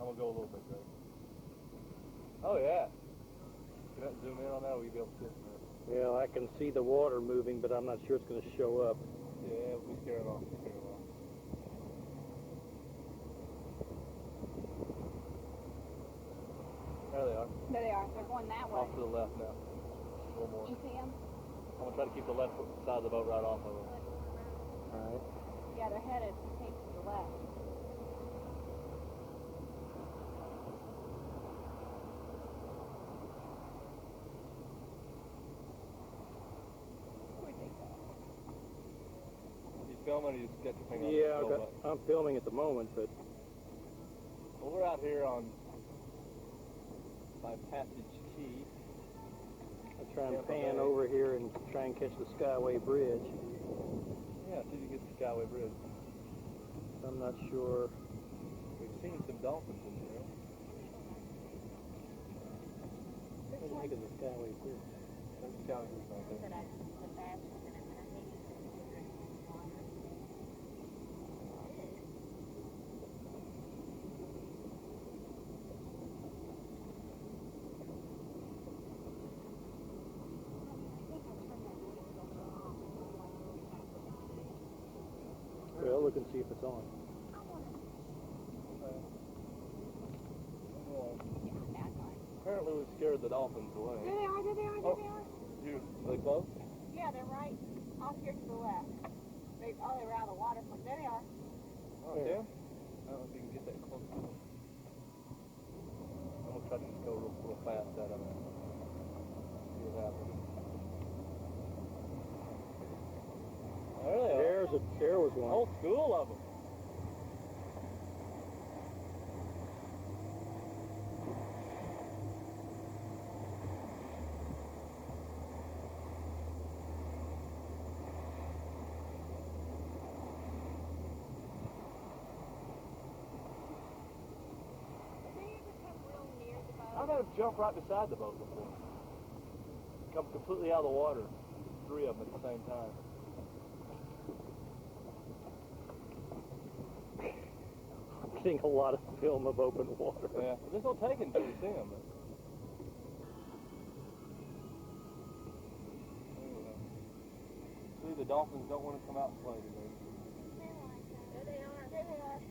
I'm gonna go a little bit, Greg. Oh yeah. Can I zoom in on that? Or will you be able to see it? Yeah, I can see the water moving, but I'm not sure it's going to show up. Yeah, we scare it off. There they are. There they are. They're going that way. Off to the left now. A little more. Did you see them? I'm gonna try to keep the left side of the boat right off of them. All right. Yeah, they're headed to the left. You filming or you just get your finger Yeah, on the button? I'm filming at the moment, but Well, we're out here on by Passage Key. I'll try and pan over here and try and catch the Skyway Bridge. Yeah, see if you get the Skyway Bridge. I'm not sure. We've seen some dolphins in here. What the heck is the Skyway Bridge? There's a Skyway Bridge right there. Well, look and see if it's on. Apparently we scared the dolphins away. There they are, there they are, there they are. You, they close? Yeah, they're right off here to the left. They were out of the water. There they are. Oh, yeah? I don't know if you can get that close. I'm gonna try to just go real fast out of it. See what happens. There they are. There was one. Whole school of them. I've had them jump right beside the boat before. Come completely out of the water. 3 of them at the same time. I'm seeing a lot of film of open water. Yeah, this will take until you see them. See, the dolphins don't want to come out and play today. There they are, there they are.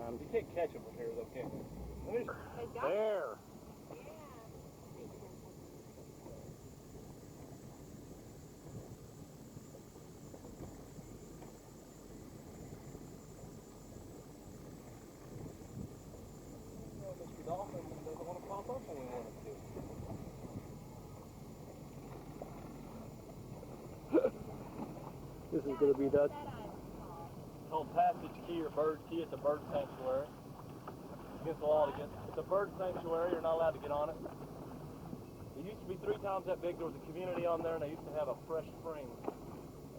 You can't catch them from here, though, can you? They got There. Mr. Dolphin doesn't want to pop up when we want him to. This is going to be that. It's called Passage Key or Bird Key. It's a bird sanctuary. Against the law to get. It's a bird sanctuary. You're not allowed to get on it. It used to be 3 times that big. There was a community on there, and they used to have a fresh spring at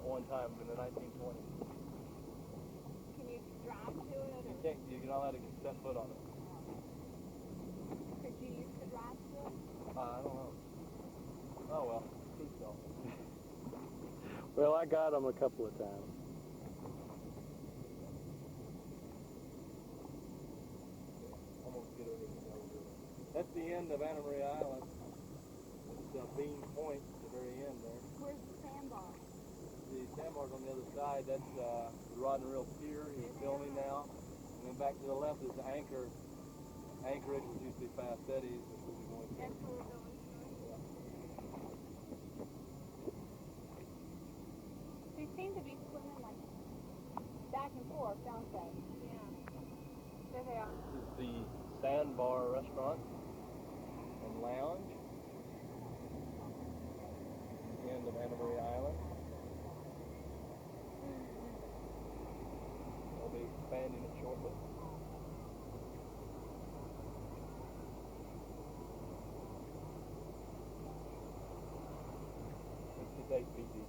one time in the 1920s. Can you drive to it? You can't. You're not allowed to set foot on it. Could you use to drive to it? I don't know. Oh well. Please don't. Well, I got them a couple of times. That's the end of Anna Maria Island. It's Bean Point at the very end there. Where's the sandbar? The sandbar's on the other side. That's the Rod and Reel Pier. He's filming now. And then back to the left is the Anchorage, which used to be Fast Eddie's, which we'll be going to. That's where we're going. They seem to be swimming like back and forth, don't they? Yeah. There they are. This is the Sandbar Restaurant and Lounge. The end of Anna Maria Island. They'll be expanding it shortly. It's 8 feet deep.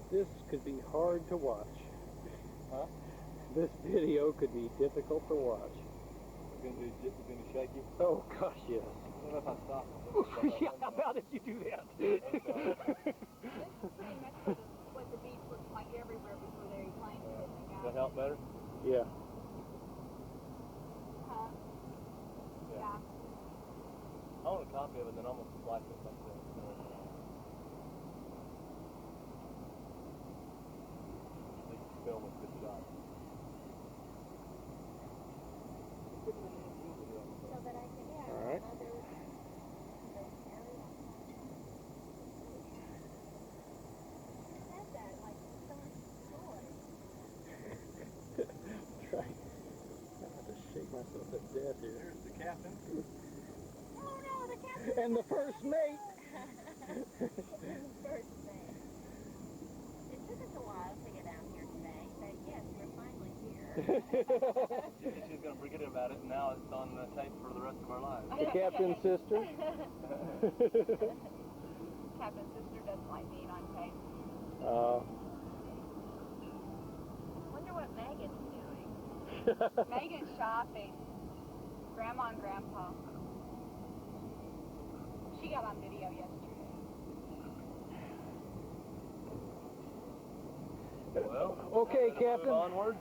This could be hard to watch. Huh? This video could be difficult to watch. It's gonna be shaky. Oh gosh, yes. I don't know if I stop. Yeah, how about if you do that? This is pretty much what the beach looks like everywhere before they reclaim it. Does that help better? Yeah. Huh? Yeah. Yeah. I want a copy of it, then I'm gonna splice it like this. Film with good shot. So that I can, yeah. All right. Said that, like, so much joy. Try. I have to shake myself to death here. Here's the captain. Oh no, the captain. And the first mate. First thing. It took us a while to get down here today, but yes, we're finally here. She's gonna forget about it, and now it's on the tape for the rest of our lives. The captain's sister. Captain's sister doesn't like being on tape. Wonder what Megan's doing. Megan's shopping. Grandma and Grandpa. She got on video yesterday. Well, Okay, let's Captain. move onward.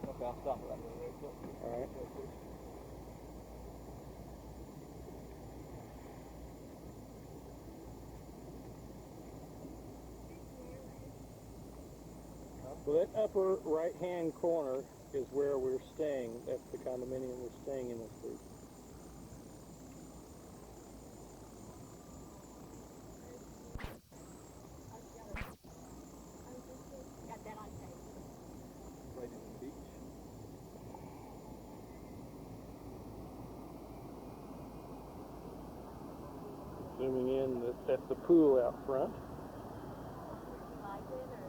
Okay, I'll stop it right there, Rachel. All right. Well, that upper right-hand corner is where we're staying. That's the condominium we're staying in this week. Got that on tape. Right in the beach. Zooming in, that's the pool out front. Like it or...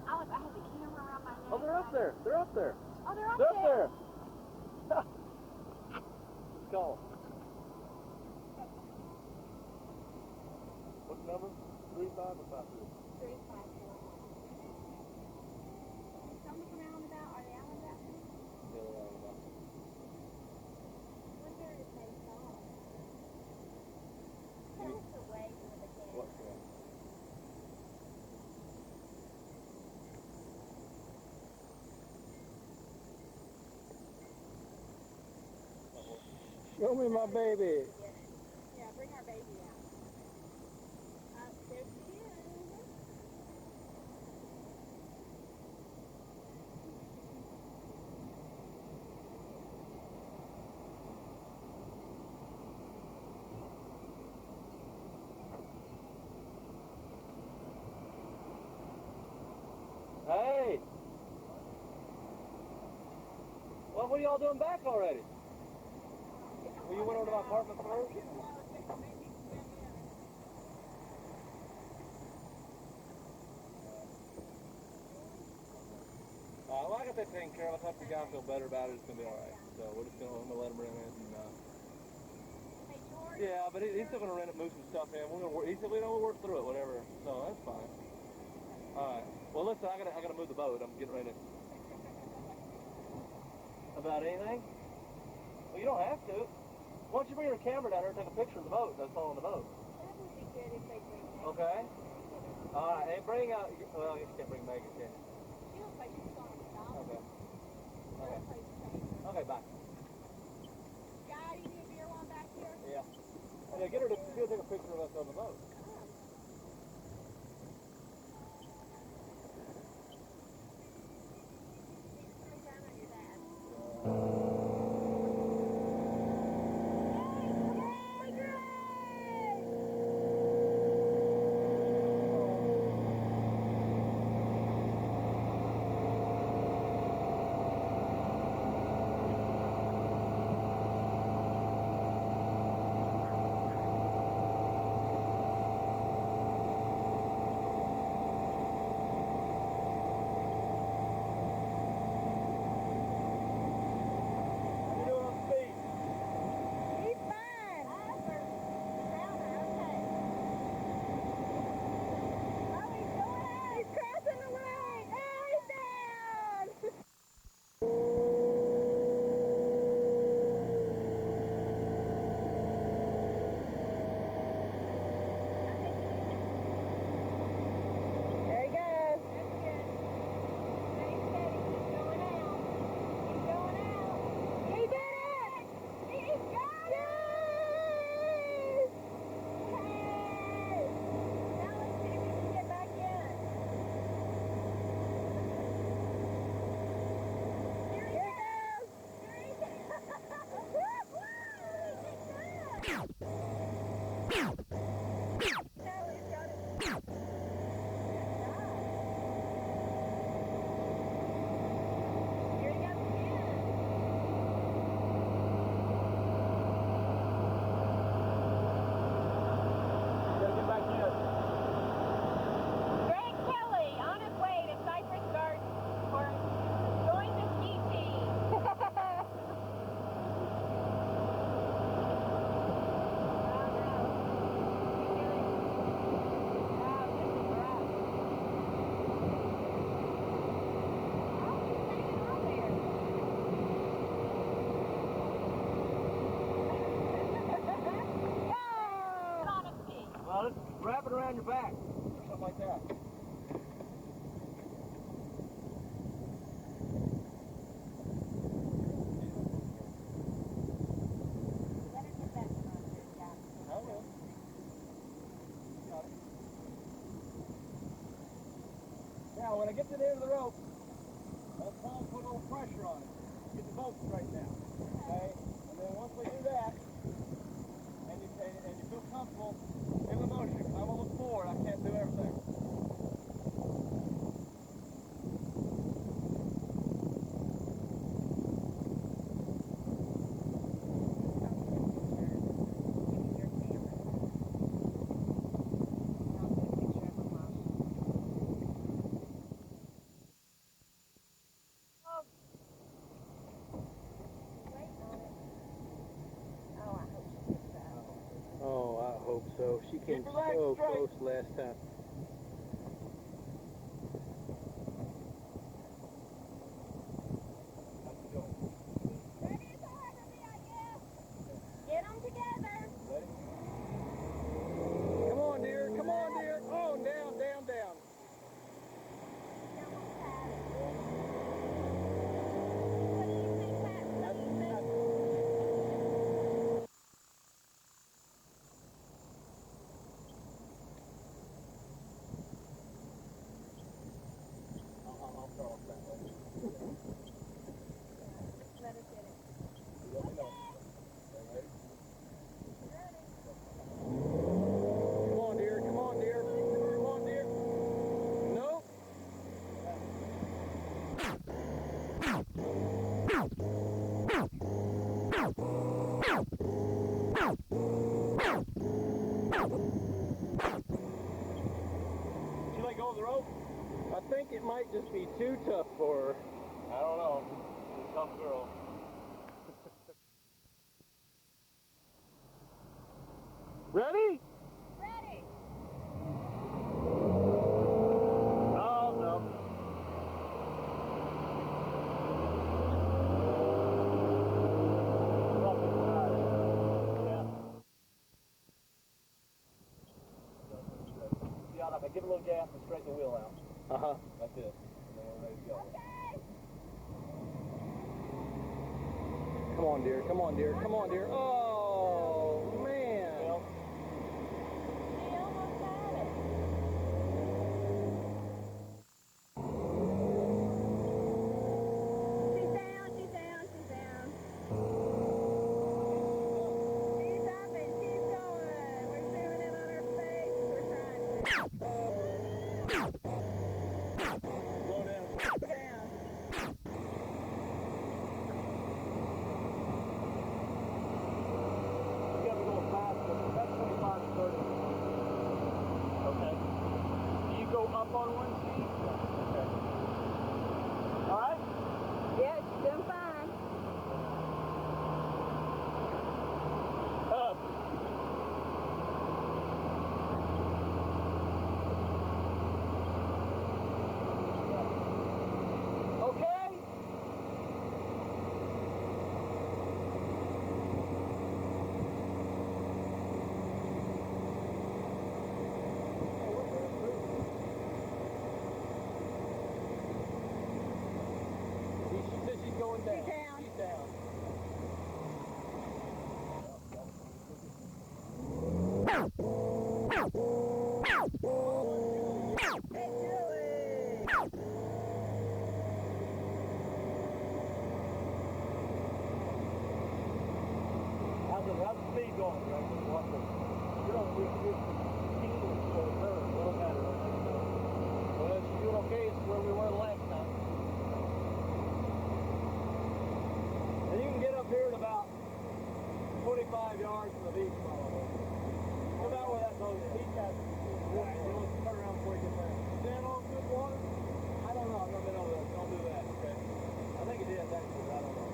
I had the camera around my neck. Oh, they're up there. They're up there. Oh, they're up They're up there. there. Let's call them. What number? 35 or 53? 35. Something come out about, are they out on that one? Yeah, they're all about. Wonder if they saw it. Tell us the way with the camera. What? Yeah. Show me my baby. Yeah, bring our baby out. There she is. Hey! Well, what are y'all doing back already? Well, you went over to my apartment first? Well, I got that taken care of. I thought the guy feel better about it. It's gonna be alright. So we're just gonna let him rent it. And, Hey, George. yeah, but he's still gonna rent it, move some stuff in. We're gonna work. He said we're gonna work through it, whatever. So that's fine. All right. Well, listen, I gotta move the boat. I'm getting ready to. About anything? Well, you don't have to. Why don't you bring your camera down here and take a picture of the boat that's on the boat? That would be good if they bring that. Okay. All right. And bring out. Well, I guess you can't bring Megan, can you? She looks like she's going to stop. Okay. Her Okay. place safe. Okay. Bye. Guy, do you need a beer while I'm back here? Yeah. Yeah. Get her to take a picture of us on the boat. Bring down on your dad. it around your back, or something like that. Better get that concert down. I will. Got it. Now, when I get to the end of the rope, I'll try and put a little pressure on it. Get the boat straightened out. Okay? And then once we do that, and you feel comfortable in the motion, 'cause I'm going to look forward, I can't do everything. Oh, I hope so. She came Keep her legs so straight. close last time. Get them together. Come on, dear. Come on, dear. Oh, down, down, down. What do you think, Pat? What do you think? I'll start off that way. Let us get it. Let me know. Okay, ready? Come on, dear. Come on, dear. Come on, dear. Nope. Did you let go of the rope? I think it might just be too tough for her. I don't know. She's a tough girl. Ready? Ready. Oh, no. Yeah, if I give it a little gas and straighten the wheel out. Uh-huh. That's it. And then we're ready to go. Come on, dear. Come on, dear. Come on, dear. Oh, man. Well, She almost had it. She's down, she's down, she's down. She's up and she's going. We're zooming in on her face. We're trying to. slow down. Down. You gotta go faster. That's 25 to 30. Okay. Do you go up on one speed? Okay. All right? Yeah, she's doing fine. Up. Okay. She said she's going down. She's down. She's down. Hey, Julie. How's the speed going, Greg? What's the, you're on the speed for the curve. What don't matter. Well, she's doing okay. It's where we were last time. And you can get up here at about 25 yards from the beach, probably. About where that boat is. He's got, turn around before you get there. Stand on good water? I don't know. I've never been over there. Don't do that, okay? I think it is, actually, but I don't know.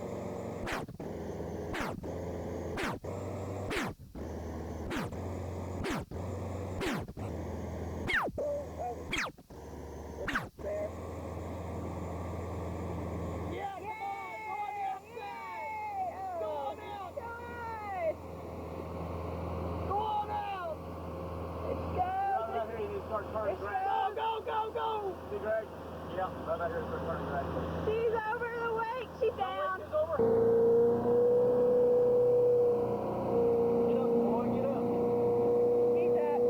There. Yeah, come on! Go on the outside! Go on out! Good. Yeah, right out here at the turning back. She's over the wake. She's down. She's over. Get up, boy, get up. He's up.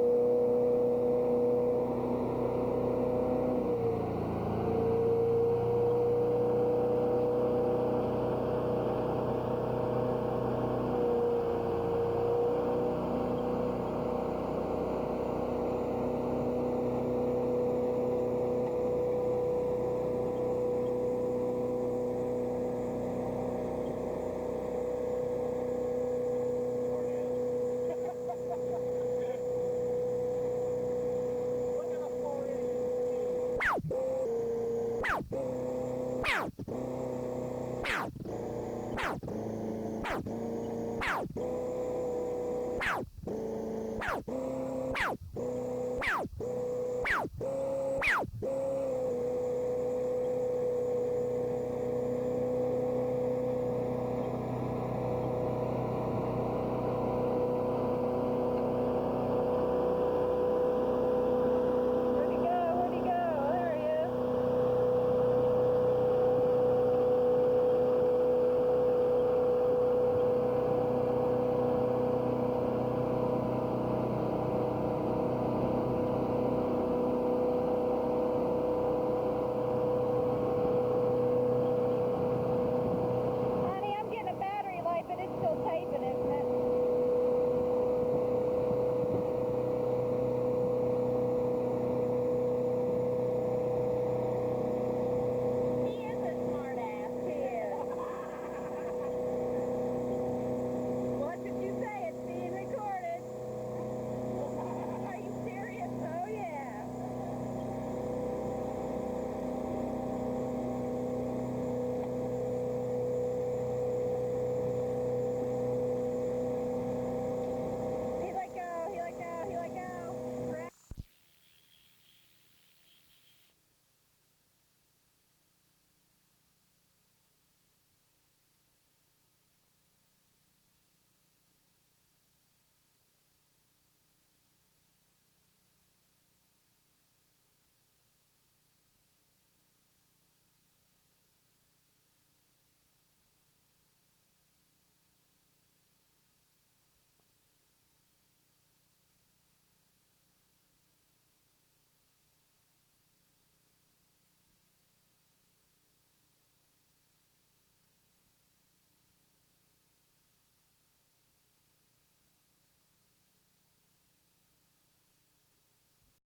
Look at the 480.